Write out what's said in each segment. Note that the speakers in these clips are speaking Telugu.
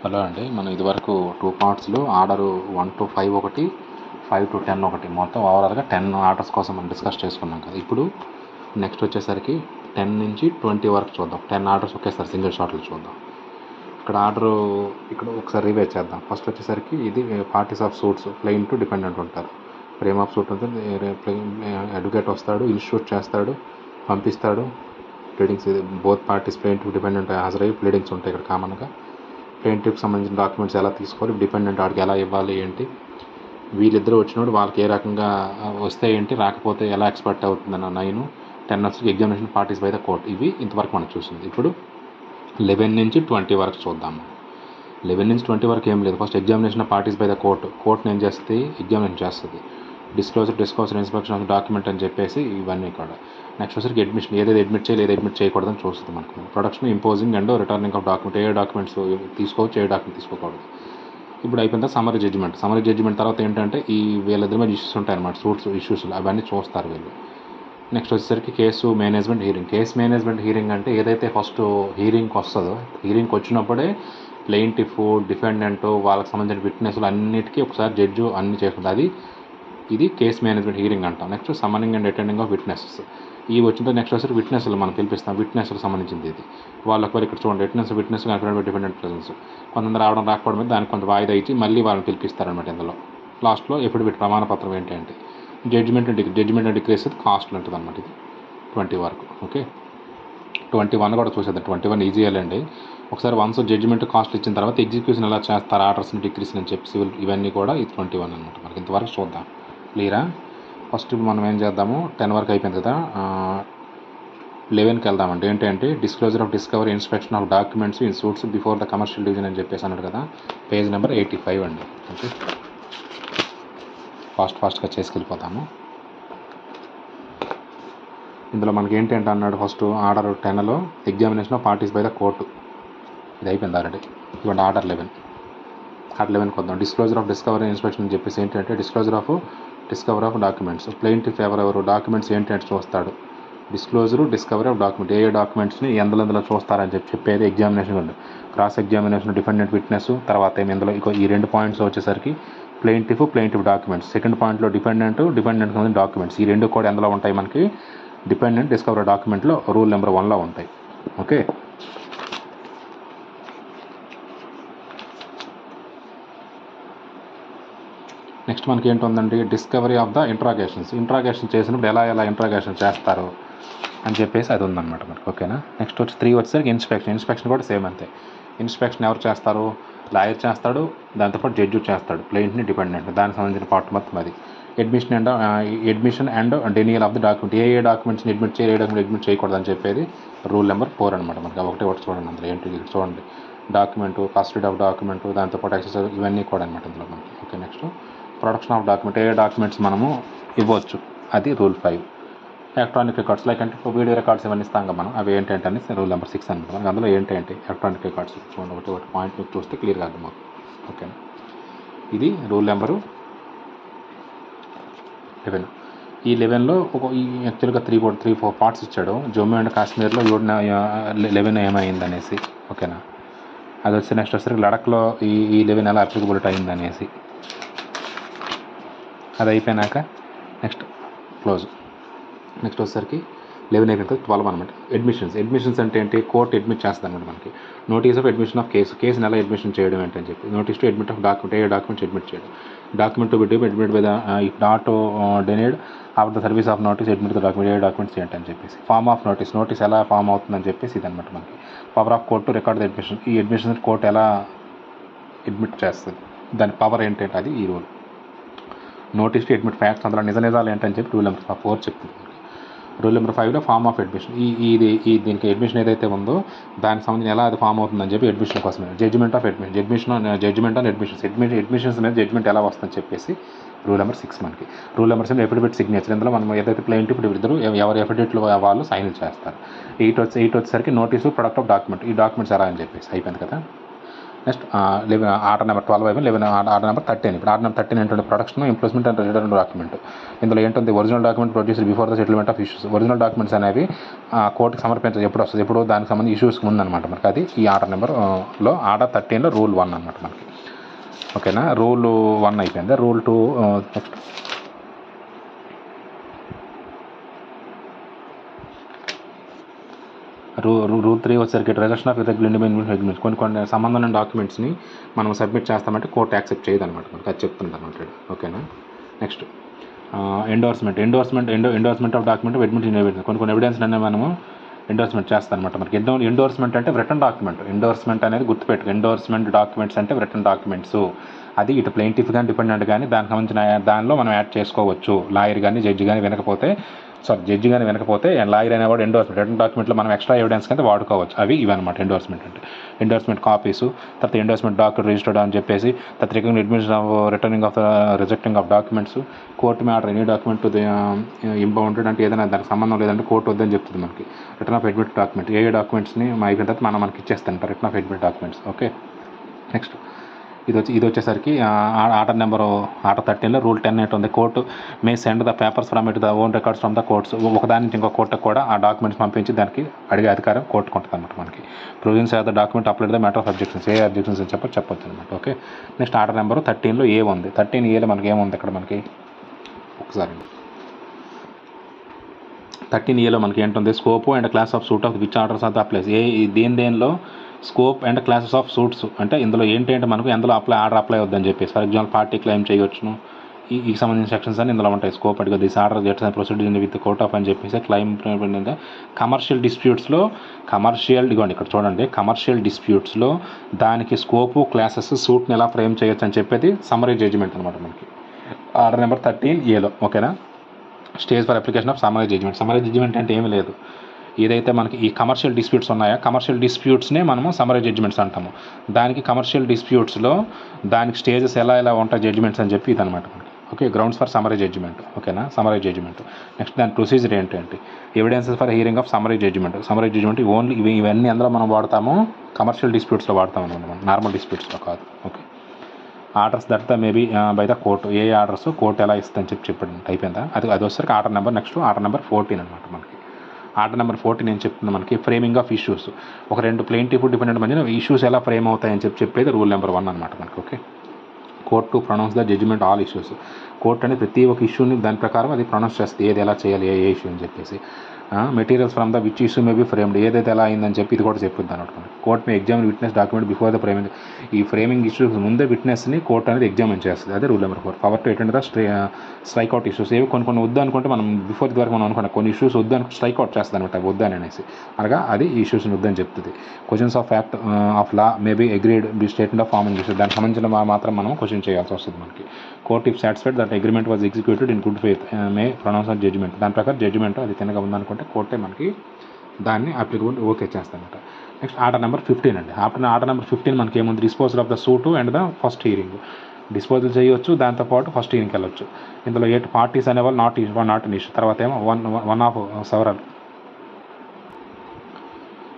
హలో అండి. మనం ఇదివరకు 2 పార్ట్స్‌లో ఆర్డరు 1 to 5 ఒకటి, 5 to 10 ఒకటి, మొత్తం ఓవరాల్‌గా 10 ఆర్డర్స్ కోసం మనం డిస్కస్ చేసుకున్నాం కదా. ఇప్పుడు నెక్స్ట్ వచ్చేసరికి 10 నుంచి 20 వరకు చూద్దాం. 10 ఆర్డర్స్ ఒకేసారి సింగిల్ షాట్లో చూద్దాం. ఇక్కడ ఒకసారి రివైజ్ చేద్దాం. ఫస్ట్ వచ్చేసరికి ఇది parties of suits, plaintiff defendant ఉంటారు. ఫ్రేమ్ ఆఫ్ సూట్ ఉంటుంది, అడ్వకేట్ వస్తాడు, ఇన్స్టిట్యూట్ చేస్తాడు, పంపిస్తాడు. ప్లీడింగ్స్ ఇది both parties plaintiff defendant హాజరయ్యి ప్లీడింగ్స్ ఉంటాయి ఇక్కడ కామన్గా. ప్లెయింటిఫ్కి సంబంధించిన డాక్యుమెంట్స్ ఎలా తీసుకోవాలి, డిపెండెంట్ ఆడికి ఎలా ఇవ్వాలి ఏంటి, వీళ్ళిద్దరూ వచ్చినప్పుడు వాళ్ళకి ఏ రకంగా వస్తే ఏంటి, రాకపోతే ఎలా ఎక్స్పెక్ట్ అవుతుందన్న 9, 10 వచ్చి examination parties by the court. ఇవి ఇంతవరకు మనం చూసింది. ఇప్పుడు 11 నుంచి 20 వరకు చూద్దాము. 11 నుంచి 20 వరకు ఏం లేదు. First examination parties by the court ఏం చేస్తుంది, ఎగ్జామినేషన్ చేస్తుంది. డిస్క్లోజర్ ఇన్స్పెక్షన్ ఆఫ్ డాక్యుమెంట్ అని చెప్పేసి ఇవన్నీ కూడా. నెక్స్ట్ వచ్చరికి అడ్మిషన్, ఏదైతే అడ్మిట్ చేయాలి, ఏది అడ్మిట్ చేయకూడదని చూస్తుంది మనకు. Production, imposing and returning of document, ఏ డాక్యుమెంట్స్ తీసుకోవచ్చు, ఏ డాక్యుమెంట్ తీసుకోకూడదు. ఇప్పుడు అయిపోయిందా సమ్మరీ జడ్జిమెంట్ తర్వాత ఏంటంటే ఈ వీళ్ళిద్దరి మీద ఇష్యూస్ ఉంటాయి అన్నమాట, సూట్స్ ఇష్యూస్ అవన్నీ చూస్తారు వీళ్ళు. నెక్స్ట్ వచ్చేసరికి కేసు మేనేజ్మెంట్ హీరింగ్ అంటే ఏదైతే ఫస్ట్ హీరింగ్కి వస్తుందో, హీరింగ్కి వచ్చినప్పుడే ప్లెయింటిఫ్, డిఫెండెంట్, వాళ్ళకి సంబంధించిన విట్నెస్లు అన్నిటికీ ఒకసారి జడ్జు అన్ని చేస్తుంది. ఇది కేస్ మేనేజ్మెంట్ హీరింగ్ అంటాం. Next సమ్మనింగ్ and attending of witnesses. ఈ వచ్చిన నెక్స్ట్ వచ్చి విట్నెస్లు మనం పిలిపిస్తాం. విట్నెస్లకు సంబంధించింది ఇది. వాళ్ళకి ఇక్కడ చూడండి, విట్నెస్ డిపెండెంట్ ప్రెజెన్స్. కొంతమంది రావడం రాకపోవడం మీద దానికి కొంత వాయిదా ఇచ్చి మళ్ళీ వాళ్ళని పిలిపిస్తారనమాట. ఇందులో లాస్ట్లో ఎఫిడవిట్ ప్రమాణపత్రం ఏంటంటే జడ్జిమెంట్ అండ్ డిక్రీస్ కాస్ట్లు ఉంటుంది అనమాట. ఇది 20 వరకు. ఓకే, 21 కూడా చూసేద్దాం. 21 ఈజీ అండి. ఒకసారి వన్స్ జడ్జిమెంట్ కాస్ట్ ఇచ్చిన తర్వాత ఎగ్జిక్యూషన్ ఎలా చేస్తారు, ఆర్డర్స్ని డిక్రీస్ అని చెప్పి సివిల్ ఇవన్నీ కూడా ఇది 21 అనమాట. మనకి ఇంతవరకు చూద్దాం. క్లియరా? ఫస్ట్ ఇప్పుడు మనం ఏం చేద్దాము, 10 వరకు అయిపోయింది కదా, 11కి వెళ్దామంటే ఏంటంటే disclosure of discovery, inspection of documents in suits before the commercial division అని చెప్పేసి అన్నాడు కదా. పేజ్ నెంబర్ 85 అండి. ఓకే, ఫాస్ట్గా చేసుకెళ్ళిపోతాము. ఇందులో మనకి ఏంటంటే అన్నాడు, ఫస్ట్ ఆర్డర్ 10లో examination of parties by the court, ఇది అయిపోయింది ఆల్రెడీ. ఇవ్వండి ఆర్డర్ 11కి వద్దాం. డిస్క్లోజర్ ఆఫ్ డిస్కవరీ ఇన్స్పెక్షన్ అని చెప్పేసి ఏంటంటే డిస్క్లోజర్ ఆఫ్ డాక్యుమెంట్స్. ప్లెయింటిఫ్ ఎవరెవరు, డాక్యుమెంట్స్ ఏంటంటే చూస్తాడు. డిస్కవరీ ఆఫ్ డాక్యుమెంట్, ఏ డాక్యుమెంట్స్ని ఎందులో చూస్తారని చెప్పేది ఎగ్జామినేషన్ ఉంది. క్రాస్ ఎగ్జామినేషన్, డిఫెండెంట్ విట్నెస్, తర్వాత ఇందులో ఈ 2 పాయింట్స్ వచ్చేసరికి ప్లెయింటిఫ్ డాక్యుమెంట్స్. సెకండ్ పాయింట్లో డిపెండెంట్ డాక్యుమెంట్స్. ఈ 2 కూడా ఎందులో ఉంటాయి మనకి, డిపెండెంట్ డిస్కవరీ డాక్యుమెంట్లో రూల్ నెంబర్ 1లో ఉంటాయి. ఓకే, నెక్స్ట్ మనకి ఏంటుందండి, డిస్కవరీ ఆఫ్ ద ఇంట్రాగేషన్ చేసినప్పుడు ఎలా ఇంట్రాగేషన్ చేస్తారు అని చెప్పేసి అది ఉందన్నమాట మనకి. ఓకేనా? నెక్స్ట్ వచ్చి 3 వచ్చేసరికి ఇన్స్పెక్షన్ కూడా సేమ్ అంతే. ఇన్స్పెక్షన్ ఎవరు చేస్తారు, లాయర్ చేస్తాడు, దాంతోపాటు జడ్జి చేస్తాడు, ప్లెయింట్ని డిపెండెంట్, దానికి సంబంధించిన పార్ట్ మొత్తం అది. Admission and denial of the document, ఏ డాక్యుమెంట్స్ని అడ్మిట్ చేయాలి, ఏ డాక్యుమెంట్ అడ్మిట్ చేయకూడదు అని చెప్పేది రూల్ నెంబర్ 4 అనమాట మనకి. ఒకటి చూడండి అందులో ఏంటి చూడండి, డాక్యుమెంటు, కస్టడీ ఆఫ్ డాక్యుమెంటు, దాంతోపాటు ఎక్సెస్ ఇవన్నీ కూడా అనమాట ఇందులో మనకి. Okay, next production of document, ఏ డాక్యుమెంట్స్ మనము ఇవ్వచ్చు, అది రూల్ 5. ఎలక్ట్రానిక్ రికార్డ్స్ లైక్ అంటే వీడియో రికార్డ్స్ ఇవన్నీ ఇస్తాం కదా మనం, అవి ఏంటంటే అని రూల్ నెంబర్ 6 అనమాట మనకి. అందులో ఏంటంటే ఎలక్ట్రానిక్ రికార్డ్స్ చూడండి, ఒకటి పాయింట్ మీకు చూస్తే క్లియర్గా అర్థమవుతుంది. ఓకేనా? ఇది రూల్ నెంబరు 11. ఈ 11లో యాక్చువల్గా 3-4 పార్ట్స్ ఇచ్చాడు. జమ్మూ అండ్ కాశ్మీర్లో 11 ఏమైంది అనేసి. ఓకేనా? అది వచ్చి నెక్స్ట్ వచ్చేసరికి లడఖ్లో ఈ 11 ఎలా అప్లికబిలిటీ అయింది అనేసి. అది అయిపోయినాక నెక్స్ట్ క్లోజ్. నెక్స్ట్ వచ్చేసరికి 11 అయిపోయిన 12 అనమాట. అడ్మిషన్స్ అంటే ఏంటి, కోర్టు అడ్మిట్ చేస్తుంది అనమాట మనకి. నోటీస్ ఆఫ్ అడ్మిషన్ ఆఫ్ కేసుని ఎలా అడ్మిషన్ చేయడం ఏంటని చెప్పి. Notice to admit of document, ఏ డాక్యుమెంట్స్ అడ్మిట్ చేయడం. Document to be admit by the if not denied after the service of notice admit the document, ఏ డాక్యుమెంట్స్ ఏంటని చెప్పేసి. ఫార్మ్ ఆఫ్ నోటీస్ ఎలా ఫామ్ అవుతుందని చెప్పేసి ఇది అనమాట మనకి. Power of court record the admission, ఈ అడ్మిషన్ కోర్టు ఎలా అడ్మిట్ చేస్తుంది, దాని పవర్ ఏంటంటే అది ఈ rule. Notice to admit facts, అందులో నిజాలు ఏంటని చెప్పి రూల్ నెంబర్ 4 చెప్తుంది. రూల్ నెంబర్ 5లో ఫార్మ్ ఆఫ్ అడ్మిషన్, దీనికి అడ్మిషన్ ఏదైతే ఉందో దానికి సంబంధించి ఎలా అది ఫామ్ అవుతుందని చెప్పి అడ్మిషన్ కోసమే. జడ్జిమెంట్ ఆన్ అడ్మిషన్స్ మీద జడ్జిమెంట్ ఎలా వస్తుందని చెప్పేసి రూల్ నెంబర్ 6 మనకి. రూల్ నెంబర్ 7 ఎఫిడవిట్ సిగ్నేచర్, ఇందులో మనం ఏదైతే ప్లెయింటిఫ్ ఇద్దరు ఎవరు ఎఫిడవిట్లో వాళ్ళు సైన్ చేస్తారు. 8 వచ్చేసరికి నోటీసు ప్రొడక్ట్ ఆఫ్ డాక్యుమెంట్, ఈ డాక్యుమెంట్స్ ఎలా అని చెప్పేసి అయిపోయింది కదా. నెక్స్ట్ ఆర్డర్ నెంబర్ 12 అయిపోయింది. Order number 13. ఇప్పుడు ఆర్డర్ నెంబర్ 13 ఏంటంటే production, implement and return document. ఇందులో ఏంటంటే original document produced before the settlement of issues. Original documents అనేవి కోర్టుకి సమర్పించాలి ఎప్పుడు వస్తుంది, ఎప్పుడు దానికి సంబంధించి ఇష్యూస్కి ముందు అనమాట మనకి. అది ఈ ఆర్డర్ నెంబర్లో ఆర్డర్ 13లో రూల్ 1 అనమాట మనకి. ఓకేనా, రూల్ 1 అయిపోయింది. రూల్ 2 నెక్స్ట్ రూల్ 3 వచ్చేసరికి rejection of irregular independent agreements. కొన్ని సంబంధం ఉన్న డాక్యుమెంట్స్ని మనం సబ్మిట్ చేస్తామంటే కోర్టు యాక్సెప్ట్ చేయదు అనమాట మనకి, అది చెప్తుంది అనమాట. ఓకేనా, next endorsement of document admit in evidence. కొన్ని ఎవిడెన్స్ అనేవి మనము ఎండోర్స్మెంట్ చేస్తాం అనమాట మనకి. ఎండోర్స్మెంట్ అంటే రిటర్న్ డాక్యుమెంట్. ఎండోర్స్మెంట్ అనేది గుర్తుపెట్టుకు, ఎండోర్స్మెంట్ డాక్యుమెంట్స్ అంటే రిటర్న్ డాక్యుమెంట్స్. అది ఇటు ప్లెయింటిఫ్ కానీ డిపెండెంట్ కానీ దానికి సంబంధించిన దానిలో మనం యాడ్ చేసుకోవచ్చు. లాయర్ కానీ జడ్జి కానీ వినకపోతే లాయర్ అనేవాడు ఎండోర్స్మెంట్ రిటర్న్ డాక్యుమెంట్లో మనం ఎక్స్ట్రా ఎవిడెన్స్ కింద వాడుకోవచ్చు. అవి ఇవన్నమాట ఎండోర్స్మెంట్ అంటే. ఎండోర్స్మెంట్ కాపీసు, తర్వాత ఎండోర్స్మెంట్ డాక్యుమెంట్ రిజిస్టర్డ్ అని చెప్పేసి, తర్వాత admission of returning of rejecting of documents. Court may order any document impounded అంటే ఏదైనా దానికి సంబంధం లేదంటే కోర్టు వద్దని చెప్తుంది మనకి. రిటర్న్ ఆఫ్ అడ్మిట్ డాక్యుమెంట్, ఏ డాక్యుమెంట్స్ని అయిపోయిన తర్వాత మనకి ఇచ్చేస్తాను return of admit documents. Okay, next ఇది వచ్చేసరికి ఆర్డర్ 13లో రూల్ 10 ఏంటి ఉంది, court may send the papers from it the own records from the courts. ఒకదాని నుంచి ఇంకో కోర్టుకు కూడా ఆ డాక్యుమెంట్స్ పంపించి దానికి అడిగే అధికారం కోర్టుకు ఉంటుంది అనమాట మనకి. Provisions of the document applied the matter of objections. ఏ అబ్జెక్షన్స్ అని చెప్పొచ్చు అనమాట. ఓకే, నెక్స్ట్ ఆర్డర్ నెంబర్ 13లో ఏ ఉంది. 13Aలో మనకి ఏముంది ఇక్కడ మనకి ఒకసారి 13Aలో మనకి ఏంటుంది, scope and class of suit of which orders of the applies. దేనిలో scope and classes of suits అంటే ఇందులో ఏంటంటే మనకు ఎందులో ఆర్డర్ అప్లై అవుద్దని చెప్పేసి. ఫర్ ఎగ్జాంపుల్ పార్టీ క్లెయిమ్ చేయొచ్చును, ఈ సంబంధించిన సెక్షన్స్ అని ఇందులో ఉంటాయి. స్కోప్ అంటే this order gets and procedure with court of అని చెప్పేసి క్లెయిమ్. కమర్షియల్ డిస్ప్యూట్స్లో ఇక్కడ చూడండి, కమర్షియల్ డిస్ప్యూట్స్లో దానికి స్కోపు, క్లాసెస్, సూట్ని ఎలా ఫ్రేమ్ చేయొచ్చు అని చెప్పేది సమ్మరీ జడ్జిమెంట్ అనమాట మనకి ఆర్డర్ నెంబర్ 13Aలో. ఓకేనా, stage for application of summary judgment. Summary judgment అంటే ఏమీ లేదు, ఏదైతే మనకి ఈ కమర్షియల్ డిస్ప్యూట్స్ ఉన్నాయో కమర్షియల్ డిస్ప్యూట్స్నే మనము సమ్మరీ జడ్జిమెంట్స్ అంటాము. దానికి కమర్షియల్ డిస్ప్యూట్స్లో దానికి స్టేజెస్ ఎలా ఉంటాయి జడ్జిమెంట్స్ అని చెప్పి ఇదనమాట మనకి. Okay, grounds for summary judgment. ఓకేనా, సమ్మరీ జడ్జిమెంట్. నెక్స్ట్ దాని ప్రొసీజర్ ఏంటంటే evidences for hearing of summary judgment. Summary judgment only ఇవన్నీ అందులో మనం వాడతాము, కమర్షియల్ డిస్ప్యూట్స్లో వాడతాం అనమాట మనం, నార్మల్ డిస్ప్యూట్స్లో కాదు. Okay, orders that the maybe by the court. A orders court ఎలా ఇస్తుందని చెప్పండి అయిపోయిందా. అది వచ్చేసరికి order number. Next order number 14 అనమాట మనకి. ఆర్డర్ నెంబర్ 14 నేను చెప్తుంది మనకి ఫ్రేమింగ్ ఆఫ్ ఇష్యూస్. ఒక రెండు ప్లెయింటిఫ్ డిపెండెంట్ మధ్యన ఇష్యూస్ ఎలా ఫ్రేమ్ అవుతాయని చెప్పేది రూల్ నెంబర్ 1 అనమాట మనకి. Okay, court to pronounce the judgment all issues. Court అనేది ప్రతి ఒక్క ఇష్యూని దాని ప్రకారం అది ప్రొనౌన్స్ చేస్తుంది, ఏది ఎలా చేయాలి, ఏ ఇష్యూ అని చెప్పేసి. Materials from the which issue may be framed, ఏదైతే ఎలా అయిందని చెప్పి ఇది కూడా చెప్పింది అనమాట. Court may examine witness document before the framing. ఈ ఫ్రేమింగ్ ఇష్యూస్ ముందే విట్నెస్ని కోర్ట్ అనేది ఎగ్జామిన్ చేస్తుంది. అదే rule number 4. Power to attend the strike out issues. ఏవి కొన్ని వద్దు అనుకుంటే మనం బిఫోర్ ది వరకు మనం అనుకున్నాం కొన్ని ఇష్యూస్ వద్దు అనుకుంటే స్ట్రైక్అవుట్ చేస్తుంది అనమాట, వద్దు అనేసి. అనగా అది ఈ ఇష్యూస్ని వద్దని చెప్తుంది. Questions of fact of law may be agreed be statement of forming issues. దానికి సంబంధించిన మాత్రం మనం క్వశ్చన్ చేయాల్సి వస్తుంది మనకి. Court if satisfied that agreement was executed in good faith may pronounce on judgment. దాని ప్రకారం జడ్జిమెంట్ అది తినగా ఉందనుకుంటే కోర్టే మనకి దాన్ని అప్లికబుల్ ఓకే చేస్తానమాట. నెక్స్ట్ ఆర్డర్ నెంబర్ 15 అండి. ఆర్డర్ నెంబర్ 15 మనకి ఏముంది, disposal of the suit and the first hearing. Disposal చేయొచ్చు, దాంతోపాటు ఫస్ట్ హియరింగ్కి వెళ్ళొచ్చు. ఇందులో 8 పార్టీస్ అనేవాళ్ళు నాట్ ఇన్ ఇష్యూ. తర్వాత ఏమో వన్ ఆఫ్ సెవరల్.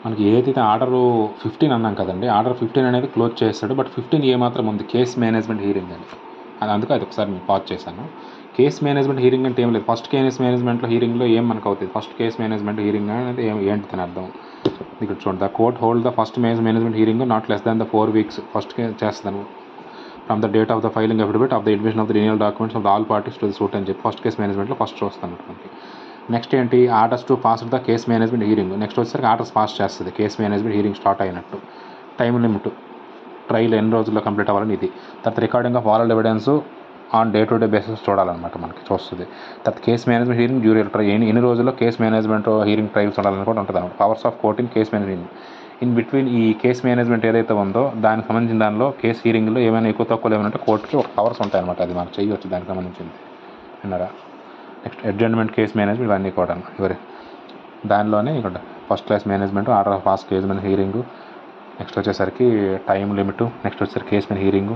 మనకి ఏదైతే ఆర్డర్ 15 అన్నాం కదండి, ఆర్డర్ 15 అనేది క్లోజ్ చేస్తాడు. బట్ 15A మాత్రం ఉంది, కేస్ మేనేజ్మెంట్ హీరింగ్ అని. అందుకే అది ఒకసారి నేను పాజ్ చేశాను. కేస్ మేనేజ్మెంట్ హీరింగ్ అంటే ఏం లేదు, ఫస్ట్ కేస్ మేనేజ్మెంట్లో హీరింగ్లో ఏం మనకు అవుతుంది, ఫస్ట్ కేస్ మేనేజ్మెంట్ హీరింగ్ అనేది ఏంటి అని అర్థం. ఇక్కడ చూడండి, the court hold the first management hearing not less than the 4 weeks first చేస్తాను from the date of the filing affidavit of the admission of the renewal documents of the all parties to the suit అని చెప్పి ఫస్ట్ కేస్ మేనేజ్మెంట్లో ఫస్ట్ చూస్తాను మనకి. నెక్స్ట్ ఏంటి, orders to pass the case management hearing. Next వచ్చేసరికి ఆర్డర్స్ పాస్ చేస్తుంది కేస్ మేనేజ్మెంట్ హీరింగ్ స్టార్ట్ అయినట్టు. టైం లిమిట్, ట్రయల్ ఎన్ని రోజుల్లో కంప్లీట్ అవ్వాలని ఇది. తర్వాత recording of all evidence on day to day basis చూడాలన్నమాట మనకి చూస్తుంది. తర్వాత case management hearing during trial, ఎన్ని రోజుల్లో కేస్ మేనేజ్మెంట్ హీరింగ్ ట్రయల్ చూడాలని కూడా ఉంటుంది అనమాట. Powers of court in case management in between. ఈ కేస్ మేనేజ్మెంట్ ఏదైతే ఉందో దానికి సంబంధించిన దానిలో కేస్ హీరింగ్లో ఏమైనా ఎక్కువ తక్కువలు ఏమైనా కోర్టుకి ఒక పవర్స్ ఉంటాయన్నమాట, అది మనకు చేయవచ్చు దానికి సంబంధించింది విన్నారా. నెక్స్ట్ అడ్జర్న్మెంట్ కేస్ మేనేజ్మెంట్ ఇవన్నీ కూడా దానిలోనే ఇక్కడ first class management, order of fast case మీద హీరింగ్, నెక్స్ట్ వచ్చేసరికి టైం లిమిట్, నెక్స్ట్ వచ్చేసరికి కేస్ మీద hearing,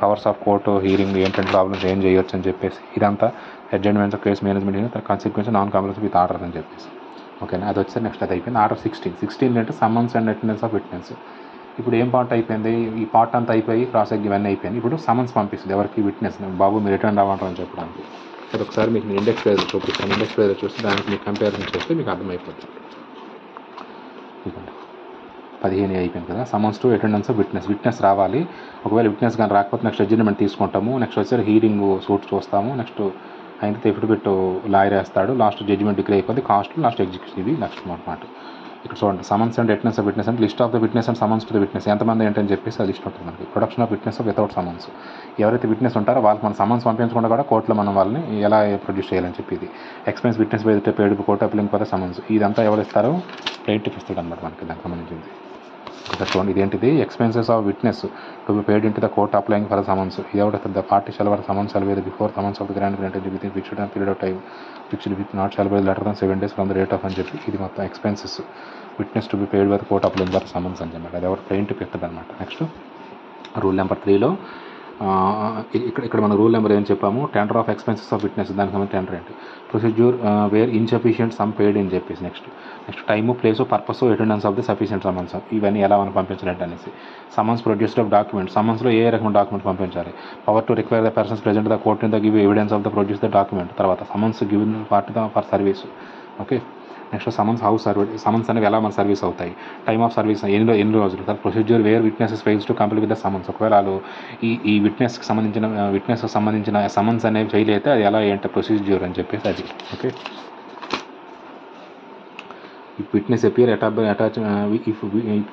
powers of court hearing ఏంటంటే ప్రాబ్లమ్స్ ఏం చేయొచ్చు అని చెప్పేసి ఇదంతా adjournments of case management hearing, consequence non compromise with order అని చెప్పేసి. ఓకేనా, అది వచ్చేసరికి నెక్స్ట్ అది అయిపోయింది. ఆర్డర్ 16 అంటే summons and attendance of witness. ఇప్పుడు ఏం పార్ట్ అయిపోయింది, ఈ పార్ట్ అంతా అయిపోయి క్రాస్ ఎగ్జామ్ ఇవన్నీ అయిపోయింది. ఇప్పుడు సమన్స్ పంపిస్తుంది ఎవరికి, విట్నెస్, బాబు మీరు రిటర్న్ రావటం చెప్పడానికి. అది ఒకసారి మీకు ఇండెక్స్ ప్రైజర్ చూపిస్తాను. ఇండెక్స్ ప్రైజర్ చూస్తే దానికి మీకు కంపారిజన్ చేస్తే మీకు అర్థమైపోతుంది. 15 అయిపోయింది కదా. Summons to attendance of witness రావాలి. ఒకవేళ విట్నెస్ కానీ రాకపోతే నెక్స్ట్ జడ్జిమెంట్ తీసుకుంటాము. నెక్స్ట్ వచ్చేసరికి హీరింగ్ సూట్ చూస్తాము. నెక్స్ట్ అయితే ఎఫిడవిట్ లాయర్ వేస్తాడు. లాస్ట్ జడ్జిమెంట్ డిక్లేర్ అయిపోతుంది. Cost last execution. ఇది నెక్స్ట్ అనమాట. ఇక్కడ చూడండి, summons and attendance of witness అంటే list of the witness and summons to the witness ఎంతమంది ఏంటని చెప్పేసి ఆ లిస్ట్ ఉంటుంది మనకి. Production of witness without summons, ఎవరైతే విట్నెస్ ఉంటారో వాళ్ళకి మనం సమన్స్ పంపించకుండా కూడా కోర్టులో మనం వాళ్ళని ఎలా ప్రొడ్యూస్ చేయాలని చెప్పి. ఇది ఎక్స్పెన్స్ విట్నెస్ ఏదైతే పేడ్ కోర్టు అప్లింగ్ పోతే సమన్స్, ఇదంతా ఎవరు ఇస్తారో ప్లేంటిఫ్ ఇస్తాడు అనమాట మనకి. దానికి సంబంధించింది చూడండి, ఇదేంటిది expenses of witness to be paid in to the court applying for summons. ఇది ఎవరు the party shall were summons shall be before summons of the grand granted with in fixed period of time fixed with not shall be later than 7 days from the rate of అని చెప్పి. ఇది మొత్తం expenses witness to be paid by the court applying for summons అని చెప్పి. అది ఎవరు ప్లేంటిఫ్ ఇస్తాడు అనమాట. నెక్స్ట్ రూల్ నెంబర్ 3లో ఇక్కడ మన రూల్ నెంబర్ ఏం చెప్పాము, tender of expenses of witness. దానికి సంబంధించి టెండర్ ఏంటి, procedure where insufficient sum paid అని చెప్పేసి. Next time, place, purpose, attendance of the sufficient summons, ఇవన్నీ ఎలా మనం పంపించాలంటే అనేసి. సమన్స్ ప్రొడ్యూస్డ్ ఆఫ్ డాక్యుమెంట్, సమన్స్లో ఏ రకమైన డాక్యుమెంట్ పంపించాలి. Power to require the persons present the court in the give evidence of the produce the document. తర్వాత summons given part for service. Okay. Next summons house service, summons అనేవి ఎలా మన సర్వీస్ అవుతాయి. టైమ్ ఆఫ్ సర్వీస్ ఎన్ని రోజులు. తర్వాత procedure where witnesses fails to complete with the summons. ఒకవేళ వాళ్ళు ఈ విట్నెస్కి సంబంధించిన సమన్స్ అనేవి ఫెయిల్ అయితే అది ఎలా ఏంటి ప్రొసీజ్యూర్ అని చెప్పేసి అది. Okay. Witness appear attach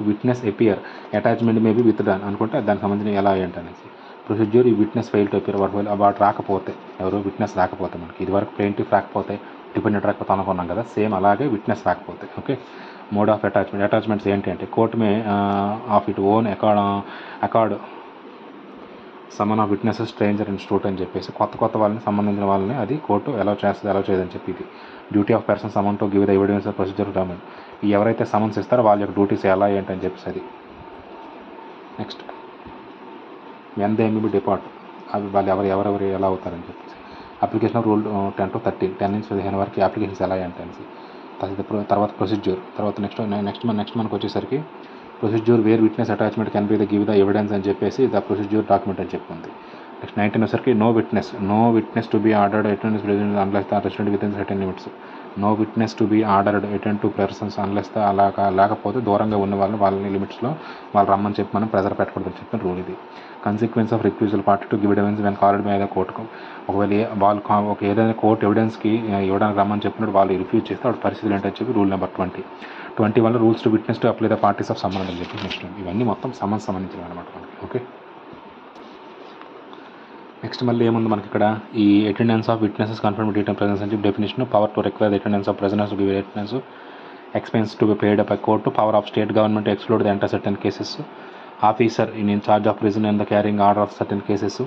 witness appear attachment maybe with done అనుకుంటే దానికి సంబంధించిన ఎలా ఏంటి అనేసి. ప్రొసీజ్యూర్ ఈ విట్నెస్ ఫెయిల్ టు అపియర్ వాటి రాకపోతే, ఎవరు విట్నెస్ రాకపోతే, మనకి ఇదివరకు ప్లేంటిఫ్ రాకపోతే డిపెండెంట్ రాకపోతే అనుకున్నాం కదా, సేమ్ అలాగే విట్నెస్ రాకపోతే. ఓకే. మోడ్ ఆఫ్ అటాచ్మెంట్స్ ఏంటి అంటే court may of it own accord summon of witnesses stranger institute అని చెప్పేసి కొత్త వాళ్ళని సంబంధించిన వాళ్ళని అది కోర్టు ఎలా చేస్తుంది ఎలా చేయదని చెప్పి. ఇది duty of persons summon to give the evidence procedure domain. ఈ ఎవరైతే సమన్స్ ఇస్తారో వాళ్ళ యొక్క డ్యూటీస్ ఎలా ఏంటని చెప్పేసి అది. Next when they may be depart, అవి వాళ్ళు ఎవరెవరు ఎలా అవుతారని చెప్పేసి. అప్లికేషన్ ఆఫ్ రూల్ 10 to 13, 10 నుంచి 15 వరకు అప్లికేషన్స్ ఎలా ఏంటనేసి. తర్వాత ప్రొసీజ్యూర్. తర్వాత నెక్స్ట్ మనకు వచ్చేసరికి procedure where witness attachment can be the give the evidence అని చెప్పేసి ద ప్రొసీజ్యూర్ డాక్యుమెంట్ అని చెప్పుకుంది. నెక్స్ట్ 19 వచ్చేసరికి no witness to be ordered attendance present unless the resident with in certain limits. No witness to be ordered attend to persons unless the లేకపోతే దూరంగా ఉన్న వాళ్ళని లిమిట్స్లో వాళ్ళు రమ్మని చెప్పి మనం ప్రెజర్ పెట్టకూడదని చెప్పిన రూల్ ఇది. Consequence of recusal party to give evidence when called by the కోర్టుకు. ఒకవేళ వాళ్ళు ఏదైనా కోర్టు ఎవిడెన్స్కి ఇవ్వడానికి రమ్మని చెప్పినప్పుడు వాళ్ళు రిఫ్యూజ్ చేస్తే వాటి పరిస్థితులు ఏంటని చెప్పి రూల్ నెంబర్ 20 వల్ల rules to witness to apply the parties of someone అని చెప్పి. నెక్స్ట్ ఇవన్నీ మొత్తం సమన్స్ సంబంధించినవి అనమాట మనకి. ఓకే. నెక్స్ట్ మళ్ళీ ఏముంది మనకి ఇక్కడ, ఈ attendance of witnesses confirm return presence అని చెప్పి definition. Power to require the attendance of presence to give attendance, expense to be paid by court, power of state government to exclude the enter certain cases, officer in charge of prison and the carrying order of certain cases,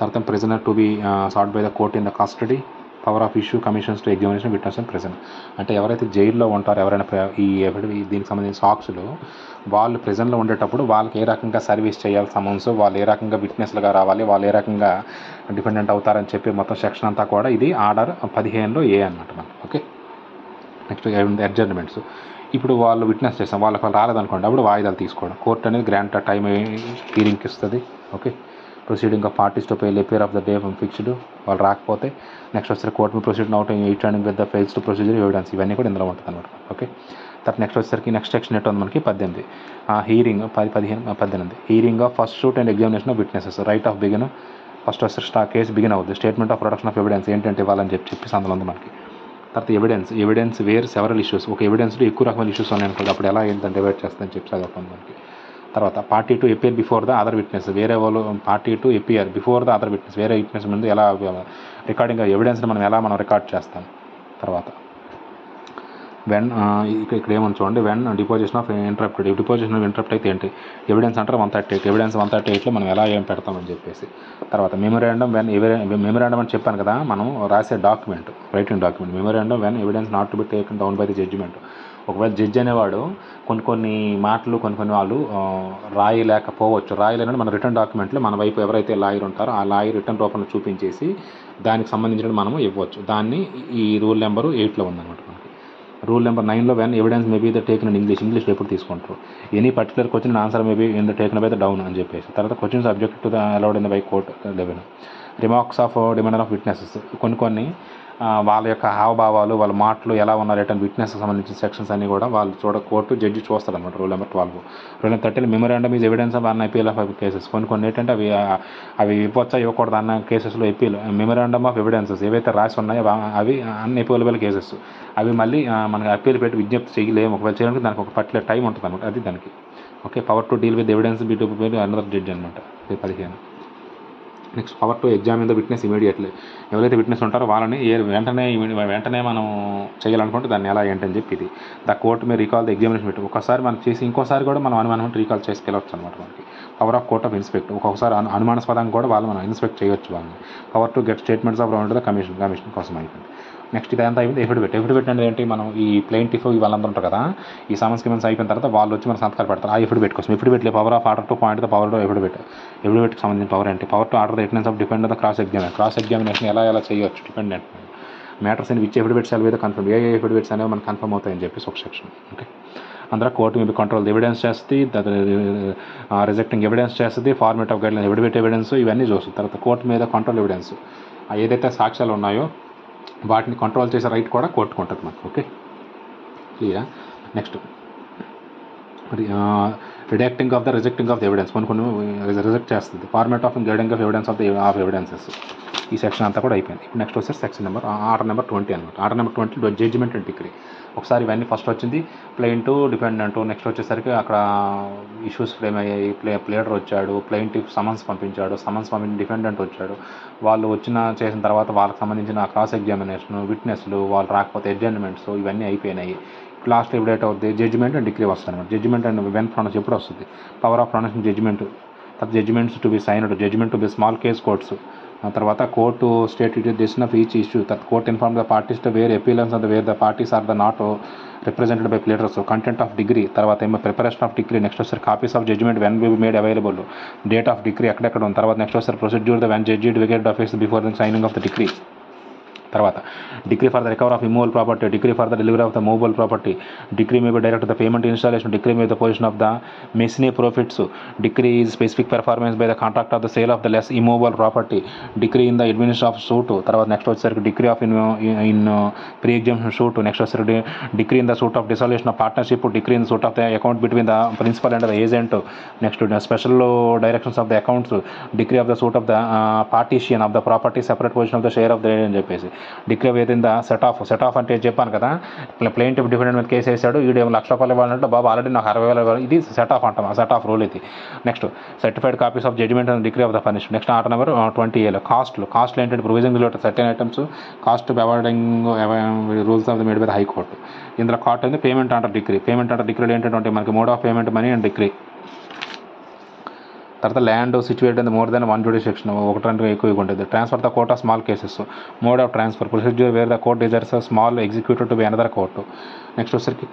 తర్వాత prisoner to be sought by the court in the custody, power of issue commissions to examination witness and prison. అంటే ఎవరైతే జైల్లో ఉంటారో ఎవరైనా దీనికి సంబంధించిన సాక్షులు వాళ్ళు ప్రిజన్లో ఉండేటప్పుడు వాళ్ళకి ఏ రకంగా సర్వీస్ చేయాలి సమన్స్, వాళ్ళు ఏ రకంగా విట్నెస్లుగా రావాలి, వాళ్ళు ఏ రకంగా డిపెండెంట్ అవుతారని చెప్పి మొత్తం సెక్షన్ అంతా కూడా ఇది ఆర్డర్ 15లో ఏ అన్నమాట మనకి. ఓకే. నెక్స్ట్ అడ్జర్న్మెంట్స్. ఇప్పుడు వాళ్ళు విట్నెస్ చేస్తాం, వాళ్ళకి రాలేదనుకోండి, అప్పుడు వాయిదాలు తీసుకోవడం. కోర్ట్ అనేది గ్రాంట్ టైం హీరింగ్కి ఇస్తుంది. Okay. Proceeding of parties to pay appear of the day fixed, వాళ్ళు రాకపోతే నెక్స్ట్ వచ్చేసరికి court may proceeding out eight standing with the fails to procedure evidence, ఇవన్నీ కూడా ఇందులో ఉంటుంది అనమాట. ఓకే. తర్వాత నెక్స్ట్ వచ్చేసరికి నెక్స్ట్ సెక్షన్ ఏంటో ఉంది మనకి 18 hearing 18 hearing of first shoot and examination of witnesses. Right of begin first వచ్చేసరికి కేసు బిగిన్ అవుతుంది. Statement of production of evidence ఏంటంటే ఇవ్వాలని చెప్పేసి అందులో ఉంది మనకి. తర్వాత ఎవిడెన్స్ వేర్ సెవరల్ ఇష్యూస్, ఒక ఎవిడెన్స్లో ఎక్కువ రకమైన ఇష్యూస్ ఉన్నాయి అనుకోండి, అప్పుడు ఎలా ఏంటంటే డివైడ్ చేస్తుందని చెప్పి అది అవుతుంది మనకి. తర్వాత party to appear before the other witness, వేరే వాళ్ళు party to appear before the other witness, వేరే విట్నెస్ ముందు ఎలా రికార్డింగ్ ఎవిడెన్స్ని మనం రికార్డ్ చేస్తాం. తర్వాత వెన్ ఇక్కడ ఏమని చూడండి, వెన్ డిపోజిషన్ ఆఫ్ ఇంటరప్ట్ అయితే ఏంటి, ఎవిడెన్స్ అంటారు 138, ఎవిడెన్స్ 138లో మనం ఎలా ఏం పెడతామని చెప్పేసి. తర్వాత మెమోరాండం మెమోరాండం అని చెప్పాను కదా, మనం రాసే document, writing document. Memorandum when evidence not to be taken down by the judgment. ఒకవేళ జడ్జి అనేవాడు కొన్ని మాటలు కొన్ని వాళ్ళు రాయలేనని మన రిటర్న్ డాక్యుమెంట్లో మన వైపు ఎవరైతే లాయర్ ఉంటారో ఆ లాయర్ రిటర్న్ రూపంలో చూపించేసి దానికి సంబంధించిన మనము ఇవ్వచ్చు. దాన్ని ఈ రూల్ నెంబరు 8లో ఉందన్నమాట మనకి. రూల్ నెంబర్ 9లో when evidence may be the taken in ఇంగ్లీష్లో ఎప్పుడు తీసుకుంటారు. Any particular question answer may be in the taken by the down అని చెప్పేసి. తర్వాత question subject to the allowed in the by court 11. Remarks of demand of witnesses. కొన్ని వాళ్ళ యొక్క హావభావాలు, వాళ్ళ మాటలు ఎలా ఉన్నారు రిటర్న్ విట్నెస్కి సంబంధించిన సెక్షన్స్ అన్ని కూడా వాళ్ళు కోర్టు జడ్జి చూస్తారు అనమాట. Rule number 12. Rule number 13 memorandum is evidence of an appeal of cases. కొన్ని ఏంటంటే అవి ఇవ్వచ్చా ఇవ్వకూడదు అన్న కేసెస్లో అపీల్ మెమోరాండమ్ ఆఫ్ ఎవిడెన్సెస్ ఏవైతే రాసి ఉన్నాయో అవి అన్ అపీలబుల్ కేసెస్. అవి మళ్ళీ మనకి అప్పీల్ పెట్టి విజ్ఞప్తి చేయలేము. ఒకవేళ చేయడానికి దానికి ఒక పర్టికులర్ టైం ఉంటుంది అనమాట. అది దానికి okay. Power to deal with evidence be to another judge అనమాట. 15. Next power to examine the witness immediately. ఎవరైతే విట్నెస్ ఉంటారో వాళ్ళని వెంటనే మనం చేయాలనుకుంటే దాన్ని ఎలా ఏంటని చెప్పి ఇది. The court may recall the examination పెట్టి ఒకసారి మనం చేసి ఇంకోసారి కూడా మనం అనుమానం రీకాల్ చేసుకెళ్ళవచ్చు అనమాట. మనకి power of court of inspect. ఒక్కొక్కసారి అనుమానాస్పదంగా కూడా మనం ఇన్స్పెక్ట్ చేయొచ్చు వాళ్ళని. Power to get statements of round the commission కోసం అయిపోయింది. నెక్స్ట్ ఇదంతా అయిపోయింది. ఎఫిడవిట్ అంటే ఏంటి, మనం ఈ ప్లెయింటిఫ్ వాళ్ళందరూ ఉంటారు కదా, ఈ సమన్స్ కిమెన్స్ అయిపోయిన తర్వాత వాళ్ళు వచ్చి మన సంతకాలు పెడతారు. ఆ ఎఫిడవిట్ కోసం ఎఫిడవిట్లో power of order to point the power to ఎఫిడవిట్కి సంబంధించిన పవర్ ఏంటి, power to order the evidence of depend the cross examination ఎలా చేయొచ్చు డిపెండెంట్ మ్యాటర్స్ అని విచ్ ఎఫిడవిట్స్ అవి మీద కన్ఫర్మ్ ఏ ఎఫిడవిట్స్ అనేవి మనకు కన్ఫర్మ్ అవుతాయని చెప్పేసి ఒక సెక్షన్. ఓకే. అందులో కోర్టు మీద కంట్రోల్ ఎవిడెన్స్ చేస్తుంది, రిజెక్టింగ్ ఎవిడెన్స్ చేస్తుంది, ఫార్మేట్ ఆఫ్ గైడ్లైన్స్ ఎవిడెన్స్ ఇవన్నీ చూస్తుంది. తర్వాత కోర్టు మీద కంట్రోల్ ఎవిడెన్స్ ఏదైతే సాక్ష్యాలు ఉన్నాయో వాటిని కంట్రోల్ చేసే రైట్ కూడా కోర్టుకు ఉంటుంది మనకు. ఓకే, క్లియరా. Next redacting of the rejecting of the evidence. కొన్ని రిజెక్ట్ చేస్తుంది. Format of guiding of evidence of evidences. ఈ సెక్షన్ అంతా కూడా అయిపోయింది. ఇప్పుడు నెక్స్ట్ వచ్చేసి సెక్షన్ నెంబర్ ఆర్డర్ నెంబర్ 20 అనమాట. Order number 20 judgment and decree. ఒకసారి ఇవన్నీ ఫస్ట్ వచ్చింది ప్లెయింట్ డిపెండెంట్. నెక్స్ట్ వచ్చేసరికి అక్కడ ఇష్యూస్ ఫ్రేమ్ అయ్యాయి. ప్లేడర్ వచ్చాడు, ప్లెయింటిఫ్ సమన్స్ పంపించాడు, సమన్స్ పంపించిన డిఫెండెంట్ వచ్చాడు. వాళ్ళు చేసిన తర్వాత వాళ్ళకి సంబంధించిన క్రాస్ ఎగ్జామినేషన్, విట్నెస్లు వాళ్ళు రాకపోతే అడ్జర్న్మెంట్స్ ఇవన్నీ అయిపోయినాయి. లాస్ట్ ఎవిడేట్ అవుతుంది జడ్జిమెంట్ అండ్ డిగ్రీ వస్తుంది అనమాట. జడ్జిమెంట్ అండ్ వెన్ ప్రొనౌన్స్ ఎప్పుడు వస్తుంది, పవర్ ఆఫ్ ప్రొనౌన్సింగ్ జడ్జిమెంట్. తర్వాత judgments to be signed, judgment to be small case courts. తర్వాత court state decision of each issue. తర్వాత court inform the parties to where appellants of the where the parties are the not represented by pleaders. Content of decree. తర్వాత ఏమో ప్రిపరేషన్ ఆఫ్ డిగ్రీ. నెక్స్ట్ వచ్చారు copies of judgment when be made available. Date of decree ఎక్కడెక్కడ ఉంది. తర్వాత నెక్స్ట్ వచ్చారు procedure the when judge vacate office before the signing of the decree. తర్వాత decree for the recover of immovable property, decree for the delivery of the movable property, decree may be direct the payment installation, decree may the position of the mesne profits, decree is specific performance by the contract of the sale of the less immovable property, decree in the administration of suit. తర్వాత నెక్స్ట్ వచ్చేసరికి decree of in pre examination suit. Next వచ్చేసరికి decree in the suit of dissolution of partnership, decree in suit of the account between the principal and the agent. Next special directions of the accounts, decree of the suit of the partition of the property, separate position of the share of the అని చెప్పేసి. Decree of the set off అంటే చెప్పాను కదా, ప్లెయింటిఫ్ డిఫెండెంట్ మీద కేసు వేసాడు, వీడు ₹1,00,000 ఇవ్వాలంటే బాబు ఆల్రెడీ నాకు 60,000 ఇవ్వాలి. ఇది సెట్ ఆఫ్ అంటాం, ఆ సెట్ ఆఫ్ రూల్ ఇది. Next certified copies of judgment and decree of the furnished. Next order number 20A కాస్ట్లు ఏంటంటే provision related certain items, cost awarding rules of the made by the high court. ఇందులో కాస్ట్ అయితే పేమెంట్ అంటారు డిగ్రీ. పేమెంట్ అంటారు డిగ్రీలో ఏంటంటే మనకి mode of payment money and decree. తర్వాత land situated in more than 1 jurisdiction, ఒకటి రెండు ఎక్కువగా ఉంటుంది. Transfer the court of small cases, mode of transfer, procedure where the court desires small executed to be another court. Next వచ్చేసరికి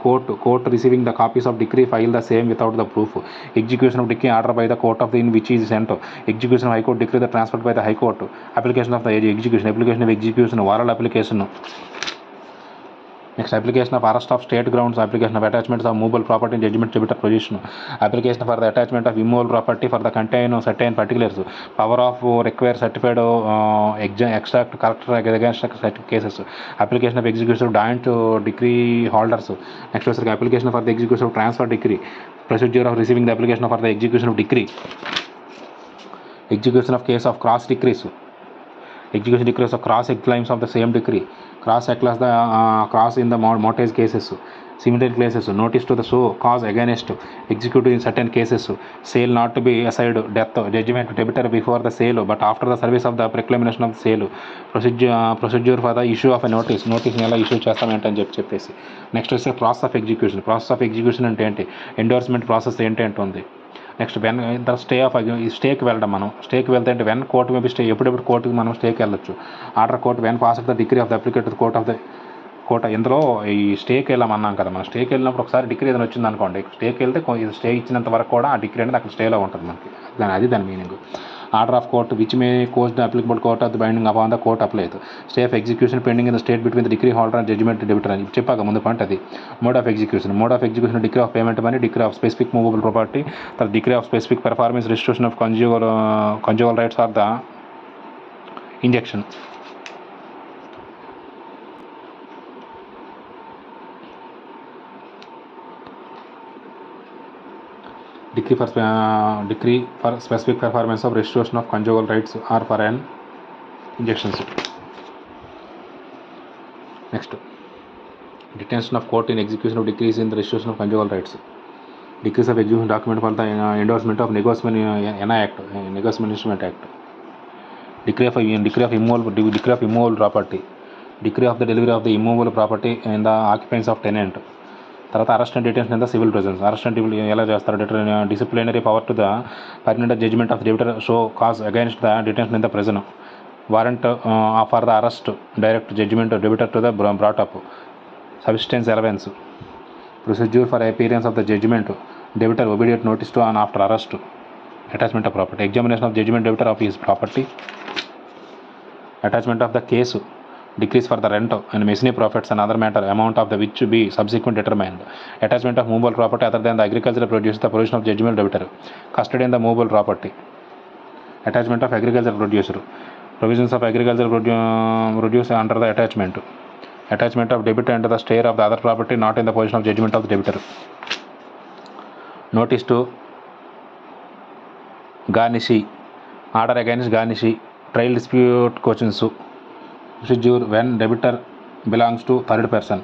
court receiving the copies of decree file the same without the proof. Execution of decree order by the court of in which is sent. Execution of high court decree the transferred by the high court. Application of the execution oral application. Next application of arrest of state grounds, application of attachments of movable property judgement tributor position, application for the attachment of immovable property for the contain certain particulars, power of require certified extract collector against cases, application of execution joint decree holders. Next వచ్చేసరికి application for the execution of transfer decree, procedure of receiving the application for the execution of decree, execution of case of cross decrees, execution decrees of cross claims of the same decree, cross class the cross in the mortgage cases, simultaneous cases, notice to the so cause against executed in certain cases, sale not to be aside, death, judgment debitor before the sale but after the service of the proclamation of the sale, procedure for the issue of a notice ఎలా ఇష్యూ చేస్తామేంటని చెప్పేసి. నెక్స్ట్ వచ్చే ప్రాసెస్ ఆఫ్ ఎగ్జిక్యూషన్ అంటే ఏంటి, ఎండోర్స్మెంట్ ప్రాసెస్ ఏంటంటే ఉంది. నెక్స్ట్ వెన్ ద స్టేకి వెళ్ళడం, మనం స్టేకి వెళ్తే అంటే వెన్ కోర్టు మేబీ ఎప్పుడెప్పుడు కోర్టుకి మనం స్టేకి వెళ్ళొచ్చు. Order court when pass of the decree of the appellate court ఇందులో ఈ స్టేకి వెళ్ళామన్నాం కదా, మనం స్టేకి వెళ్ళినప్పుడు ఒకసారి డిగ్రీ ఏదైనా వచ్చింది అనుకోండి, స్టేకి వెళ్తే స్టే ఇచ్చినంత వరకు కూడా ఆ డిగ్రీ అనేది అక్కడ స్టేలో ఉంటుంది మనకి, అది దాని meaning. Order of court which may cause the applicable court of the binding upon the court apply. Stay of execution pending in the state between the decree holder and judgment debitor అని చెప్పాక ముందు పాయింట్ అది. Mode of execution decree of payment money, decree of specific movable property, తర్వాత decree of specific performance, registration of conjugal rights or the injunction. Decree for specific performance of restoration of conjugal rights or for an injunctions. Next, detention of court in execution of decrees in the restoration of conjugal rights. Decrees of execution document for the endorsement of negotiation instrument act. Decree of immovable property. Decree of the delivery of the immovable property in the occupants of tenant. తర్వాత arrest and detention in the civil presence. Arrest and ఎలా చేస్తారు? Disciplinary power to the permanent judgment of debtor show cause against the detention in the prison. Warrant for the arrest, direct judgment debtor to the brought up. Subsistence allowance. Procedure for appearance of the judgment debtor obedient notice to on after arrest. Attachment of property. Examination of judgment debtor of his property. Attachment of the case. Decrease for the rent and messy profits and other matter, amount of the which be subsequent determined. Attachment of movable property other than the agricultural produce, the provision of judgment debitor. Custody in the movable property. Attachment of agricultural producer. Provisions of agricultural produce under the attachment. Attachment of debitor under the stare of the other property not in the position of judgment of the debitor. Notice to garnishi. Order against garnishi. Trial dispute questions. Procedure when debitor belongs to third person.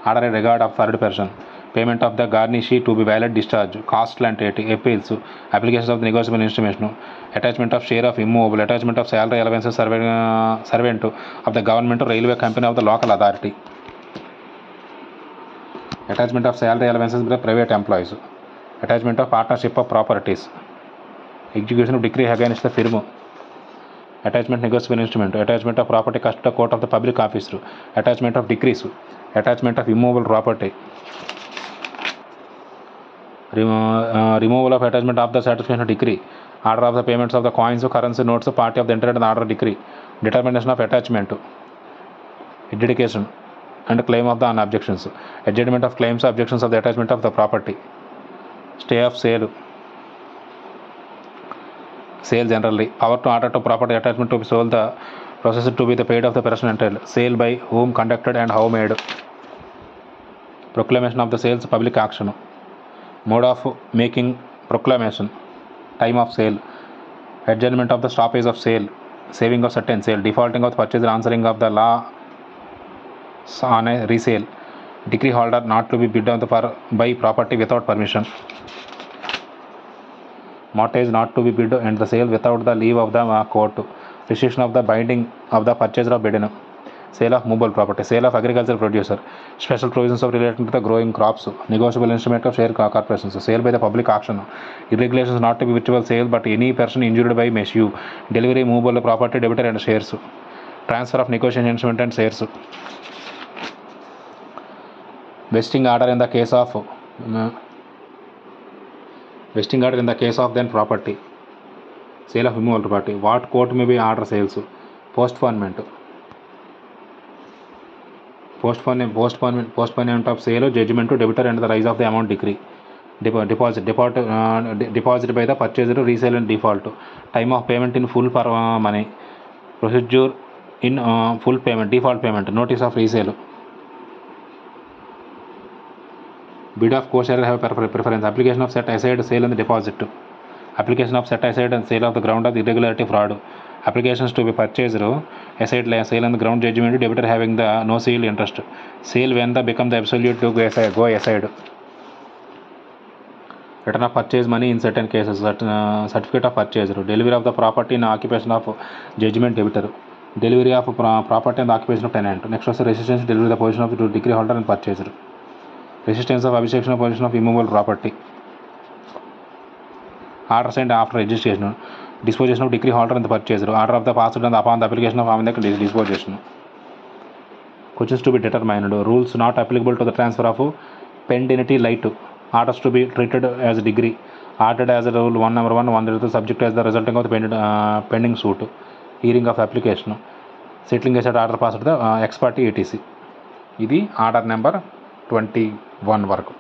Order in regard of third person. Payment of the garnishee to be valid discharge. Cost and appeals. Applications of the negotiable instrument. Attachment of share of immovable. Attachment of salary allowances servant of the government or railway company of the local authority. Attachment of salary allowances by the private employees. Attachment of partnership of properties. Execution of decree against the firm. Attachment negotiable instrument. Attachment of property custody of court of the public officer. Attachment of decrees. Attachment of immovable property. Removal of attachment of the satisfaction of decree. Order of the payments of the coins or currency notes of party of the entered in the order decree. Determination of attachment. Adjudication and claim of the unobjections. Adjustment of claims or objections of the attachment of the property. Stay of sale. Sale generally. Power to order to property attachment to be sold, the process to be the paid of the person entailed. Sale by whom conducted and how made. Proclamation of the sales, public action. Mode of making proclamation. Time of sale. Adjournment of the stoppage of sale. Saving of certain sale. Defaulting of the purchase and answering of the law on a resale. Decree holder not to be bid on the by property without permission. Mortgage not to be bid and the sale without the leave of the court. Restriction of the binding of the purchaser of bidden. Sale of movable property. Sale of agricultural producer. Special provisions of relating to the growing crops. Negotiable instrument of share corporations. Sale by the public auction. Irregulations not to be virtual sale but any person injured by may sue. Delivery movable property debitor and shares. Transfer of negotiation instrument and shares. Vesting order in the case of vesting order in the case of then property. Sale of immovable property. What court may be order sales. Postponement. Postponement of sale of judgment to debitor and the rise of the amount decree. Deposit by the purchaser to resale and default. Time of payment in full for money. Procedure in full payment, default payment. Notice of resale. Bid of co-sharer have preference. Application of set aside sale and deposit. Application of set aside and sale of the ground of irregularity fraud. Applications to be purchased aside sale and the ground judgment debitor having the no sale interest. Sale when the become the absolute to go aside. Return of purchase money in certain cases. Certificate of purchase. Delivery of the property in occupation of judgment debitor. Delivery of property in the occupation of tenant. Next was the resistance delivery the position of the decree holder and purchaser. Resistance of objection of position of immovable property. Order signed after registration. Disposition of decree holder and the purchaser. Order of the passed and upon the application of disposition. Questions to be determined. Rules not applicable to the transfer of pendenity light. Orders to be treated as degree. Ordered as rule 1 number 1 1 subject as the resulting of the pending suit, hearing of application, settling చేసే order pass the ex parte etc. ఇది ఆర్డర్ నెంబర్ 21 వరకు.